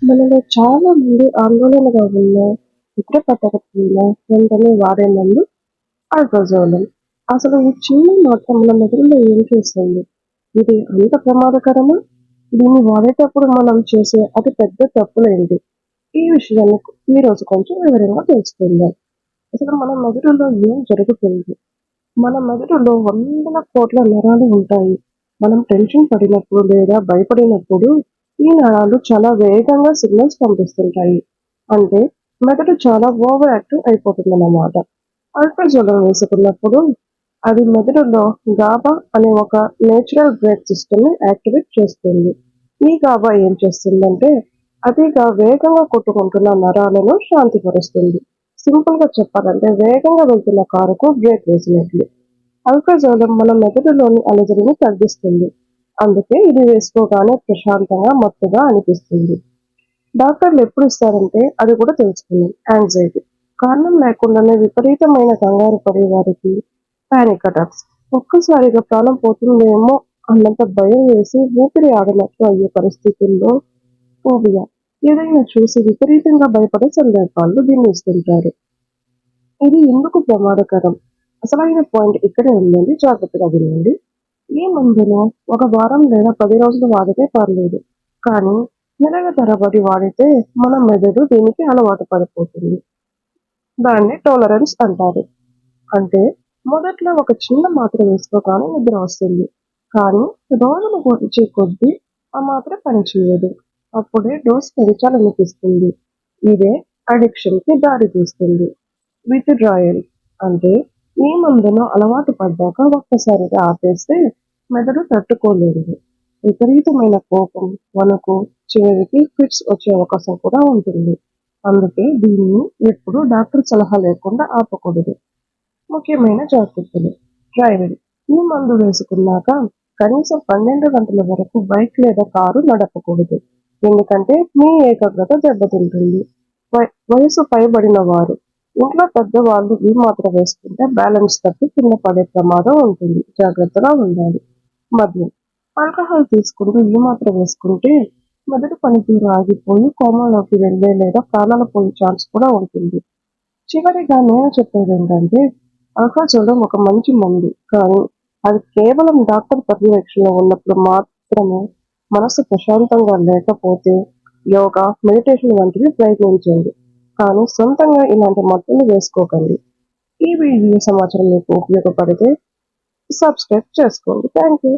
మనలో చాలా మంది ఆందోళనగా ఉన్న నిద్ర పట్టకపోయిన వెంటనే వాడే మందు అల్ట్రాజోలం. అసలు ఈ చిన్న మాత్రం మన మెదడులో ఏం చేస్తుంది? ఇది అంత ప్రమాదకరమా? దీన్ని వాడేటప్పుడు మనం చేసే అతి పెద్ద తప్పులేంటి? ఈ విషయాన్ని ఈ రోజు కొంచెం వివరంగా తెలుసుకుందాం. అసలు మన మెదడులో ఏం జరుగుతుంది? మన మెదడులో వందల కోట్ల నరాలు ఉంటాయి. మనం టెన్షన్ పడినప్పుడు లేదా భయపడినప్పుడు ఈ నరాలు చాలా వేగంగా సిగ్నల్స్ పంపిస్తుంటాయి. అంటే మెదడు చాలా ఓవర్ యాక్టివ్ అయిపోతుందన్నమాట. అల్ట్రాజోలం వేసుకున్నప్పుడు అది మెదడులో గాబా అనే ఒక నేచురల్ బ్రేక్ సిస్టమ్ ని యాక్టివేట్ చేస్తుంది. ఈ గాబా ఏం చేస్తుందంటే అతిగా వేగంగా కొట్టుకుంటున్న నరాలను శాంతిపరుస్తుంది. సింపుల్ గా చెప్పాలంటే వేగంగా వెళ్తున్న కారుకు బ్రేక్ వేసినట్లు. అల్ట్రాజోలం మన మెదడులోని అలజడిని తగ్గిస్తుంది. అందుకే ఇది వేసుకోగానే ప్రశాంతంగా మత్తుగా అనిపిస్తుంది. డాక్టర్లు ఎప్పుడు ఇస్తారంటే అది కూడా తెలుసుకుందాం. యాంగ్జైటీ కారణం లేకుండానే విపరీతమైన కంగారు పడే వారికి పానిక్ అటాక్స్, ఒక్కసారిగా ప్రాణం పోతుందేమో అన్నంత భయం వేసి ఊపిరి ఆడనట్లు అయ్యే పరిస్థితుల్లో ఫోబియా, ఏదైనా చూసి విపరీతంగా భయపడే సందర్భాల్లో దీన్ని ఇస్తుంటారు. ఇది ఎందుకు ప్రమాదకరం? అసలైన పాయింట్ ఇక్కడే ఉందండి, జాగ్రత్తగా వినండి. ఈ మందును ఒక వారం లేదా 10 రోజులు వాడితే పర్లేదు. కానీ నెలల తరబడి వాడితే మన మెదడు దీనికి అలవాటు పడిపోతుంది. దాన్ని టాలరెన్స్ అంటారు. అంటే మొదట్లో ఒక చిన్న మాత్ర వేసుకోగానే నిద్ర వస్తుంది. కానీ రోజులు గడిచే కొద్దీ ఆ మాత్ర పనిచేయదు. అప్పుడే డోస్ పెంచాలనిపిస్తుంది. ఇదే అడిక్షన్ కి దారి తీస్తుంది. విత్‌డ్రాయల్ అంటే ఈ మందును అలవాటు పడ్డాక ఒక్కసారిగా ఆపేస్తే మెదడు తట్టుకోలేదు. విపరీతమైన కోపం, వణుకు, చివరికి ఫిట్స్ వచ్చే అవకాశం కూడా ఉంటుంది. అందుకే దీన్ని ఎప్పుడూ డాక్టర్ సలహా లేకుండా ఆపకూడదు. ముఖ్యమైన జాగ్రత్తలు. డ్రైవింగ్ ఈ మందు వేసుకున్నాక కనీసం 12 గంటల వరకు బైక్ లేదా కారు నడపకూడదు. ఎందుకంటే మీ ఏకాగ్రత దెబ్బతింటుంది. వయసు పైబడిన వారు, ఇంట్లో పెద్దవాళ్ళు ఈ మాత్ర వేసుకుంటే బ్యాలెన్స్ తప్పి కింద పడే ప్రమాదం ఉంటుంది. జాగ్రత్తగా ఉండాలి. మద్యం, ఆల్కహాల్ తీసుకుంటూ ఈ మాత్ర వేసుకుంటే మెదడు పనితీరు ఆగిపోయి కోమాలోకి వెళ్లే లేదా ప్రాణాలు పోయే ఛాన్స్ కూడా ఉంటుంది. చివరిగా నేను చెప్పేదేంటంటే అల్ట్రాజోలం ఒక మంచి మందు. కానీ అది కేవలం డాక్టర్ పర్యవేక్షణలో ఉన్నప్పుడు మాత్రమే. మనసు ప్రశాంతంగా లేకపోతే యోగా, మెడిటేషన్ వంటివి ప్రయత్నించండి. కానీ సొంతంగా ఇలాంటి మత్తులు వేసుకోకండి. ఈ వీడియో సమాచారం మీకు ఉపయోగపడితే సబ్స్క్రైబ్ చేసుకోండి. Thank you.